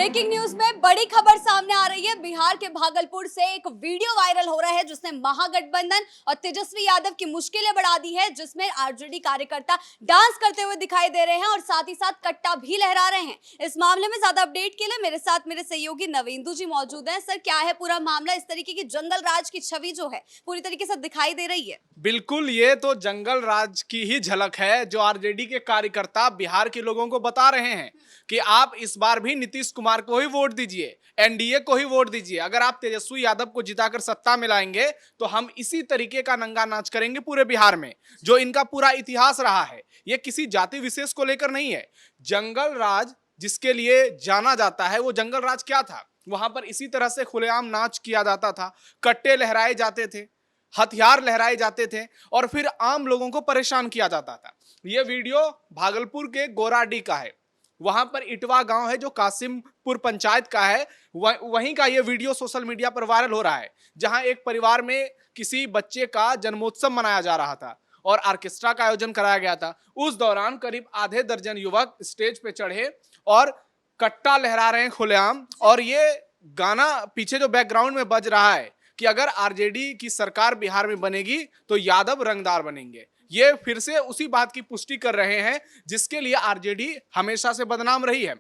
Breaking news में बड़ी खबर सामने आ रही है। बिहार के भागलपुर से एक वीडियो वायरल हो रहा है जिसने महागठबंधन और तेजस्वी यादव की मुश्किलें बढ़ा दी है, जिसमें आरजेडी कार्यकर्ता डांस करते हुए दिखाई दे रहे हैं और साथ ही साथ कट्टा भी लहरा रहे हैं। इस मामले में ज्यादा अपडेट के लिए मेरे साथ मेरे सहयोगी नवेंदु जी मौजूद हैं। सर, क्या है पूरा मामला? इस तरीके की जंगल राज की छवि जो है पूरी तरीके से दिखाई दे रही है। बिल्कुल, ये तो जंगल राज की ही झलक है जो आरजेडी के कार्यकर्ता बिहार के लोगों को बता रहे हैं कि आप इस बार भी नीतीश कुमार को ही वोट दीजिए, एनडीए को ही वोट दीजिए। अगर आप तेजस्वी यादव को जिताकर सत्ता में लाएंगे तो हम इसी तरीके का नंगा नाच करेंगे पूरे बिहार में, जो इनका पूरा इतिहास रहा है। ये किसी जाति विशेष को लेकर नहीं है। जंगल राज जिसके लिए जाना जाता है, वो जंगल राज क्या था? वहां पर इसी तरह से खुलेआम नाच किया जाता था, कट्टे लहराए जाते थे, हथियार लहराए जाते थे और फिर आम लोगों को परेशान किया जाता था। यह वीडियो भागलपुर के गोराडीह का है। वहां पर इटवा गांव है जो कासिमपुर पंचायत का है। वहीं का यह वीडियो सोशल मीडिया पर वायरल हो रहा है, जहां एक परिवार में किसी बच्चे का जन्मोत्सव मनाया जा रहा था और ऑर्केस्ट्रा का आयोजन कराया गया था। उस दौरान करीब आधे दर्जन युवक स्टेज पे चढ़े और कट्टा लहरा रहे हैं खुलेआम। और ये गाना पीछे जो बैकग्राउंड में बज रहा है कि अगर आरजेडी की सरकार बिहार में बनेगी तो यादव रंगदार बनेंगे। ये फिर से उसी बात की पुष्टि कर रहे हैं जिसके लिए आरजेडी हमेशा से बदनाम रही है।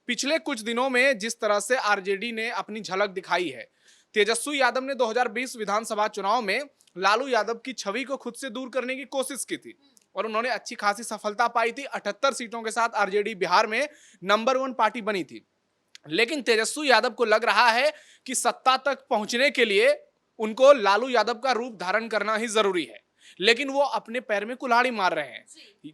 पिछले कुछ दिनों में जिस तरह से आरजेडी ने अपनी झलक दिखाई है, तेजस्वी यादव ने 2020 विधानसभा चुनाव में लालू यादव की छवि को खुद से दूर करने की कोशिश की थी और उन्होंने अच्छी खासी सफलता पाई थी। 78 सीटों के साथ आरजेडी बिहार में नंबर 1 पार्टी बनी थी। लेकिन तेजस्वी यादव को लग रहा है कि सत्ता तक पहुंचने के लिए उनको लालू यादव का रूप धारण करना ही जरूरी है, लेकिन वो अपने पैर में कुल्हाड़ी मार रहे हैं।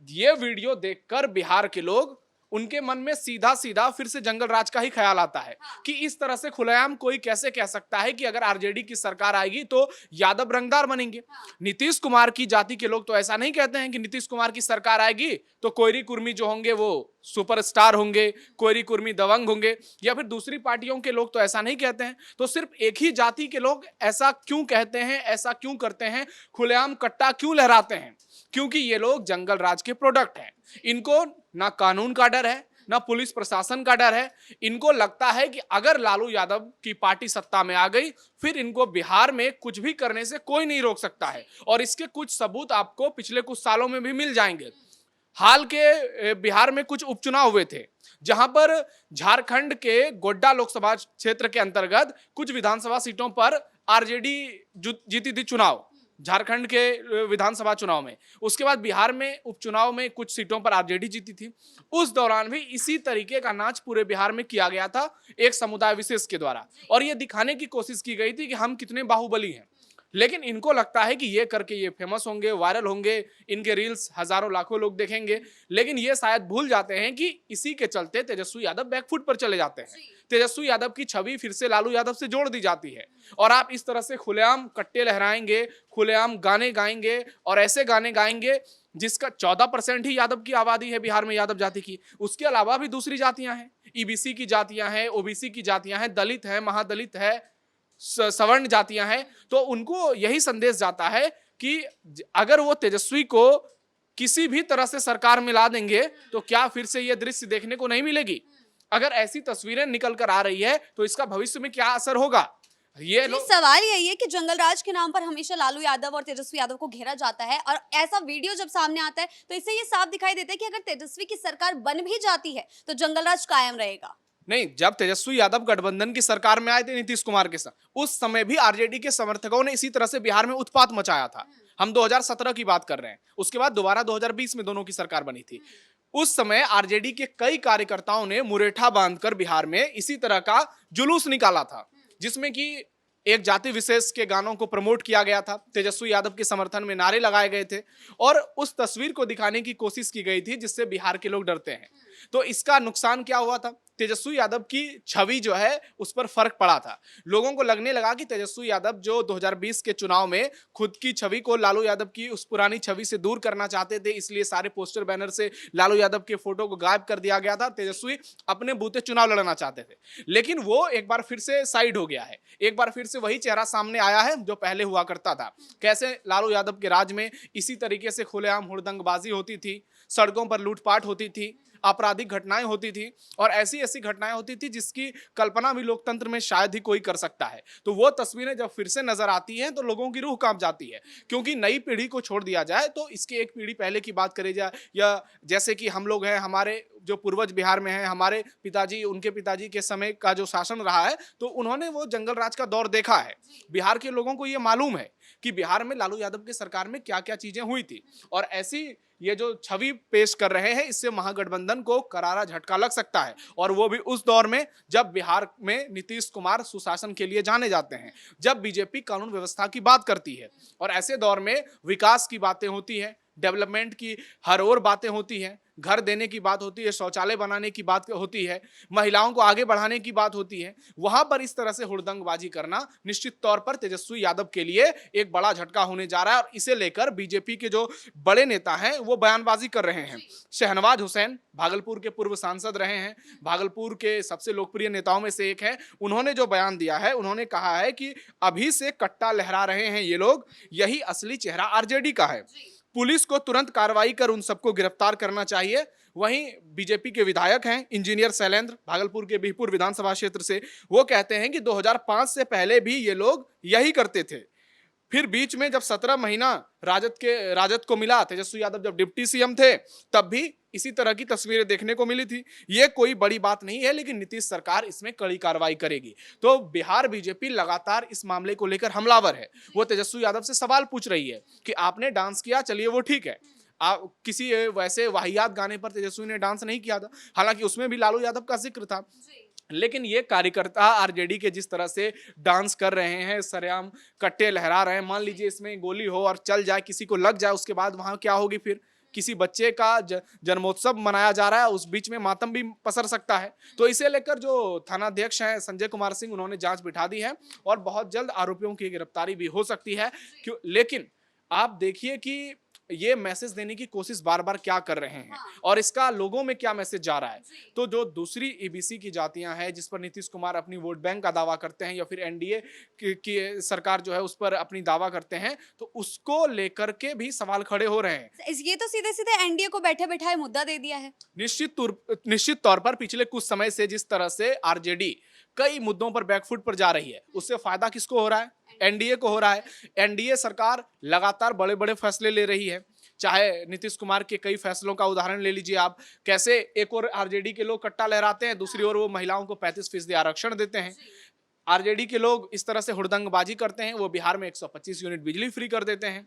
ये वीडियो देखकर बिहार के लोग, उनके मन में सीधा सीधा फिर से जंगल राज का ही ख्याल आता है कि इस तरह से खुलेआम कोई कैसे कह सकता है कि अगर आरजेडी की सरकार आएगी तो यादव रंगदार बनेंगे। नीतीश कुमार की जाति के लोग तो ऐसा नहीं कहते हैं कि नीतीश कुमार की सरकार आएगी तो कोयरी कुर्मी जो होंगे वो सुपरस्टार होंगे, कोयरी कुर्मी दबंग होंगे, या फिर दूसरी पार्टियों के लोग तो ऐसा नहीं कहते हैं। तो सिर्फ एक ही जाति के लोग ऐसा क्यों कहते हैं, ऐसा क्यों करते हैं, खुलेआम कट्टा क्यों लहराते हैं? क्योंकि ये लोग जंगल राज के प्रोडक्ट हैं। इनको ना कानून का डर है, ना पुलिस प्रशासन का डर है। इनको लगता है कि अगर लालू यादव की पार्टी सत्ता में आ गई फिर इनको बिहार में कुछ भी करने से कोई नहीं रोक सकता है। और इसके कुछ सबूत आपको पिछले कुछ सालों में भी मिल जाएंगे। हाल के बिहार में कुछ उपचुनाव हुए थे जहां पर झारखंड के गोड्डा लोकसभा क्षेत्र के अंतर्गत कुछ विधानसभा सीटों पर आरजेडी जीती थी चुनाव, झारखंड के विधानसभा चुनाव में। उसके बाद बिहार में उपचुनाव में कुछ सीटों पर आरजेडी जीती थी। उस दौरान भी इसी तरीके का नाच पूरे बिहार में किया गया था एक समुदाय विशेष के द्वारा, और यह दिखाने की कोशिश की गई थी कि हम कितने बाहुबली हैं। लेकिन इनको लगता है कि ये करके ये फेमस होंगे, वायरल होंगे, इनके रील्स हजारों लाखों लोग देखेंगे। लेकिन ये शायद भूल जाते हैं कि इसी के चलते तेजस्वी यादव बैकफुट पर चले जाते हैं। तेजस्वी यादव की छवि फिर से लालू यादव से जोड़ दी जाती है और आप इस तरह से खुलेआम कट्टे लहराएंगे, खुलेआम गाने गाएंगे और ऐसे गाने गाएंगे जिसका 14% ही यादव की आबादी है बिहार में, यादव जाति की। उसके अलावा भी दूसरी जातियां हैं, ईबीसी की जातियां हैं, ओबीसी की जातियां हैं, दलित है, महादलित है, सवर्ण जातियां हैं। तो उनको यही संदेश जाता है कि अगर वो तेजस्वी को किसी भी तरह से सरकार में ला देंगे तो क्या फिर से ये दृश्य देखने को नहीं मिलेगी? अगर ऐसी तस्वीरें निकल कर आ रही है तो इसका भविष्य में क्या असर होगा? ये सवाल यही है कि जंगल राज के नाम पर हमेशा लालू यादव और तेजस्वी यादव को घेरा जाता है, और ऐसा वीडियो जब सामने आता है तो इससे ये साफ दिखाई देता है कि अगर तेजस्वी की सरकार बन भी जाती है तो जंगल राज कायम रहेगा। नहीं, जब तेजस्वी यादव गठबंधन की सरकार में आए थे नीतीश कुमार के साथ, उस समय भी आरजेडी के समर्थकों ने इसी तरह से बिहार में उत्पात मचाया था। हम 2017 की बात कर रहे हैं। उसके बाद दोबारा 2020 में दोनों की सरकार बनी थी। उस समय आरजेडी के कई कार्यकर्ताओं ने मुरेठा बांधकर बिहार में इसी तरह का जुलूस निकाला था, जिसमें कि एक जाति विशेष के गानों को प्रमोट किया गया था, तेजस्वी यादव के समर्थन में नारे लगाए गए थे और उस तस्वीर को दिखाने की कोशिश की गई थी जिससे बिहार के लोग डरते हैं। तो इसका नुकसान क्या हुआ था? तेजस्वी यादव की छवि जो है उस पर फर्क पड़ा था। लोगों को लगने लगा कि तेजस्वी यादव जो 2020 के चुनाव में खुद की छवि को लालू यादव की उस पुरानी छवि से दूर करना चाहते थे, इसलिए सारे पोस्टर बैनर से लालू यादव के फोटो को गायब कर दिया गया था। तेजस्वी अपने बूते चुनाव लड़ना चाहते थे, लेकिन वो एक बार फिर से साइड हो गया है। एक बार फिर से वही चेहरा सामने आया है जो पहले हुआ करता था। कैसे लालू यादव के राज में इसी तरीके से खुलेआम हुड़दंगबाजी होती थी, सड़कों पर लूटपाट होती थी, आपराधिक घटनाएं होती थी और ऐसी ऐसी घटनाएं होती थी जिसकी कल्पना भी लोकतंत्र में शायद ही कोई कर सकता है। तो वो तस्वीरें जब फिर से नजर आती हैं तो लोगों की रूह कांप जाती है, क्योंकि नई पीढ़ी को छोड़ दिया जाए तो इसकी एक पीढ़ी पहले की बात करे जाए, या जैसे कि हम लोग हैं, हमारे जो पूर्वज बिहार में हैं, हमारे पिताजी, उनके पिताजी के समय का जो शासन रहा है, तो उन्होंने वो जंगल राज का दौर देखा है। बिहार के लोगों को ये मालूम है कि बिहार में लालू यादव की सरकार में क्या क्या चीजें हुई थी, और ऐसी ये जो छवि पेश कर रहे हैं इससे महागठबंधन को करारा झटका लग सकता है, और वो भी उस दौर में जब बिहार में नीतीश कुमार सुशासन के लिए जाने जाते हैं, जब बीजेपी कानून व्यवस्था की बात करती है, और ऐसे दौर में विकास की बातें होती हैं, डेवलपमेंट की हर ओर बातें होती हैं, घर देने की बात होती है, शौचालय बनाने की बात होती है, महिलाओं को आगे बढ़ाने की बात होती है। वहां पर इस तरह से हुड़दंगबाजी करना निश्चित तौर पर तेजस्वी यादव के लिए एक बड़ा झटका होने जा रहा है, और इसे लेकर बीजेपी के जो बड़े नेता हैं वो बयानबाजी कर रहे हैं। शहनवाज हुसैन भागलपुर के पूर्व सांसद रहे हैं, भागलपुर के सबसे लोकप्रिय नेताओं में से एक है। उन्होंने जो बयान दिया है, उन्होंने कहा है कि अभी से कट्टा लहरा रहे हैं ये लोग, यही असली चेहरा आरजेडी का है। पुलिस को तुरंत कार्रवाई कर उन सबको गिरफ्तार करना चाहिए। वहीं बीजेपी के विधायक हैं इंजीनियर शैलेंद्र, भागलपुर के बिहपुर विधानसभा क्षेत्र से, वो कहते हैं कि 2005 से पहले भी ये लोग यही करते थे। फिर बीच में जब 17 महीना राजद को मिला, तेजस्वी यादव जब डिप्टी सीएम थे, तब भी इसी तरह की तस्वीरें देखने को मिली थी। ये कोई बड़ी बात नहीं है, लेकिन नीतीश सरकार इसमें कड़ी कार्रवाई करेगी। तो बिहार बीजेपी लगातार इस मामले को लेकर हमलावर है। वो तेजस्वी यादव से सवाल पूछ रही है कि आपने डांस किया, चलिए वो ठीक है, आप किसी वैसे वाहियात गाने पर तेजस्वी ने डांस नहीं किया था, हालांकि उसमें भी लालू यादव का जिक्र था। लेकिन ये कार्यकर्ता आरजेडी के जिस तरह से डांस कर रहे हैं, सरेआम कट्टे लहरा रहे हैं, मान लीजिए इसमें गोली हो और चल जाए, किसी को लग जाए, उसके बाद वहां क्या होगी? फिर किसी बच्चे का जन्मोत्सव मनाया जा रहा है, उस बीच में मातम भी पसर सकता है। तो इसे लेकर जो थानाध्यक्ष हैं संजय कुमार सिंह, उन्होंने जांच बिठा दी है और बहुत जल्द आरोपियों की गिरफ्तारी भी हो सकती है। लेकिन आप देखिए कि ये मैसेज देने की कोशिश बार बार क्या कर रहे हैं, और इसका लोगों में क्या मैसेज जा रहा है। तो जो दूसरी ईबीसी की जातियां हैं जिस पर नीतीश कुमार अपनी वोट बैंक का दावा करते हैं, या फिर एनडीए की सरकार जो है उस पर अपनी दावा करते हैं, तो उसको लेकर के भी सवाल खड़े हो रहे हैं। ये तो सीधे सीधे एनडीए को बैठे बैठाए मुद्दा दे दिया है। निश्चित तौर पर पिछले कुछ समय से जिस तरह से आरजेडी कई मुद्दों पर बैकफुट पर जा रही है, उससे फायदा किसको हो रहा है? एनडीए को हो रहा है। एनडीए सरकार लगातार बड़े बड़े फैसले ले रही है, चाहे नीतीश कुमार के कई फैसलों का उदाहरण ले लीजिए आप, कैसे एक और आरजेडी के लोग कट्टा लहराते हैं, दूसरी ओर वो महिलाओं को 35% आरक्षण देते हैं। आरजेडी के लोग इस तरह से हुड़दंगबाजी करते हैं, वो बिहार में 125 यूनिट बिजली फ्री कर देते हैं।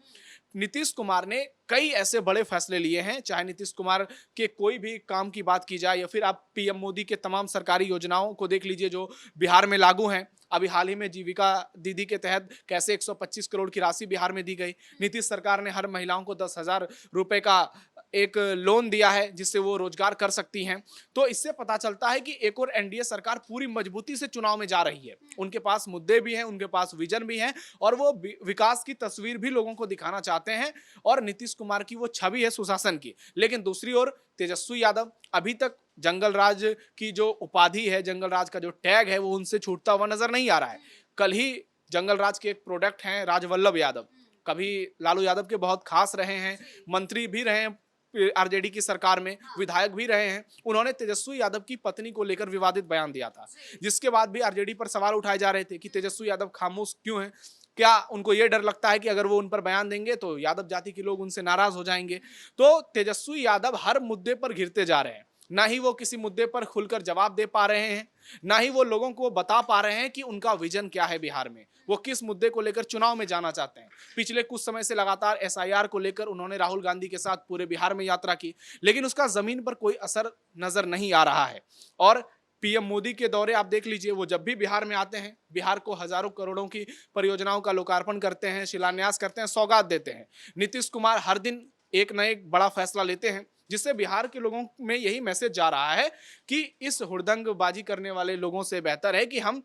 नीतीश कुमार ने कई ऐसे बड़े फैसले लिए हैं, चाहे नीतीश कुमार के कोई भी काम की बात की जाए, या फिर आप पीएम मोदी के तमाम सरकारी योजनाओं को देख लीजिए जो बिहार में लागू हैं। अभी हाल ही में जीविका दीदी के तहत कैसे 125 करोड़ की राशि बिहार में दी गई। नीतीश सरकार ने हर महिलाओं को 10,000 रुपए का एक लोन दिया है जिससे वो रोजगार कर सकती हैं। तो इससे पता चलता है कि एक और एनडीए सरकार पूरी मजबूती से चुनाव में जा रही है। उनके पास मुद्दे भी हैं, उनके पास विजन भी है, और वो विकास की तस्वीर भी लोगों को दिखाना चाहते हैं, और नीतीश कुमार की वो छवि है सुशासन की। लेकिन दूसरी ओर तेजस्वी यादव अभी तक जंगल राज की जो उपाधि है, जंगल राज का जो टैग है, वो उनसे छूटता हुआ नजर नहीं आ रहा है। कल ही जंगल राज के एक प्रोडक्ट हैं राजवल्लभ यादव, कभी लालू यादव के बहुत खास रहे हैं, मंत्री भी रहे हैं आरजेडी की सरकार में, विधायक भी रहे हैं। उन्होंने तेजस्वी यादव की पत्नी को लेकर विवादित बयान दिया था, जिसके बाद भी आरजेडी पर सवाल उठाए जा रहे थे कि तेजस्वी यादव खामोश क्यों हैं। क्या उनको ये डर लगता है कि अगर वो उन पर बयान देंगे तो यादव जाति के लोग उनसे नाराज हो जाएंगे? तो तेजस्वी यादव हर मुद्दे पर घिरते जा रहे हैं, ना ही वो किसी मुद्दे पर खुलकर जवाब दे पा रहे हैं, ना ही वो लोगों को बता पा रहे हैं कि उनका विजन क्या है बिहार में, वो किस मुद्दे को लेकर चुनाव में जाना चाहते हैं। पिछले कुछ समय से लगातार एसआईआर को लेकर उन्होंने राहुल गांधी के साथ पूरे बिहार में यात्रा की, लेकिन उसका जमीन पर कोई असर नजर नहीं आ रहा है। और पीएम मोदी के दौरे आप देख लीजिए, वो जब भी बिहार में आते हैं, बिहार को हजारों करोड़ों की परियोजनाओं का लोकार्पण करते हैं, शिलान्यास करते हैं, सौगात देते हैं। नीतीश कुमार हर दिन एक न एक बड़ा फैसला लेते हैं, जिससे बिहार के लोगों में यही मैसेज जा रहा है कि इस हुड़दंगबाजी करने वाले लोगों से बेहतर है कि हम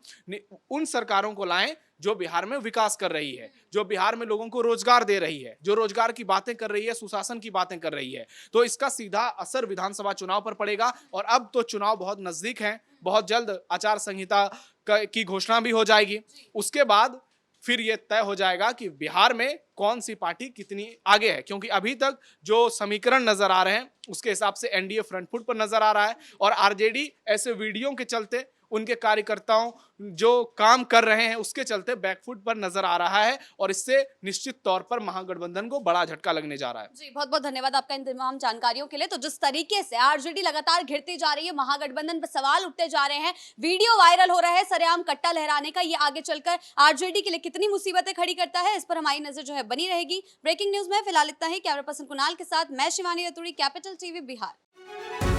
उन सरकारों को लाएं जो बिहार में विकास कर रही है, जो बिहार में लोगों को रोजगार दे रही है, जो रोजगार की बातें कर रही है, सुशासन की बातें कर रही है। तो इसका सीधा असर विधानसभा चुनाव पर पड़ेगा, और अब तो चुनाव बहुत नजदीक है, बहुत जल्द आचार संहिता की घोषणा भी हो जाएगी। उसके बाद फिर ये तय हो जाएगा कि बिहार में कौन सी पार्टी कितनी आगे है, क्योंकि अभी तक जो समीकरण नजर आ रहे हैं उसके हिसाब से एनडीए फ्रंट फुट पर नजर आ रहा है और आरजेडी ऐसे वीडियो के चलते, उनके कार्यकर्ताओं जो काम कर रहे हैं उसके चलते बैकफुट पर नजर आ रहा है और इससे निश्चित तौर पर महागठबंधन को बड़ा झटका लगने जा रहा है। जी, बहुत बहुत धन्यवाद आपका इन तमाम जानकारियों के लिए। तो जिस तरीके से आरजेडी लगातार घिरती जा रही है, महागठबंधन पर सवाल उठते जा रहे हैं, वीडियो वायरल हो रहा है सरेआम कट्टा लहराने का, ये आगे चलकर आरजेडी के लिए कितनी मुसीबतें खड़ी करता है, इस पर हमारी नजर जो है बनी रहेगी। ब्रेकिंग न्यूज में फिलहाल इतना ही। कैमरा पर्सन कुणाल के साथ मैं शिवानी रतूड़ी, कैपिटल टीवी बिहार।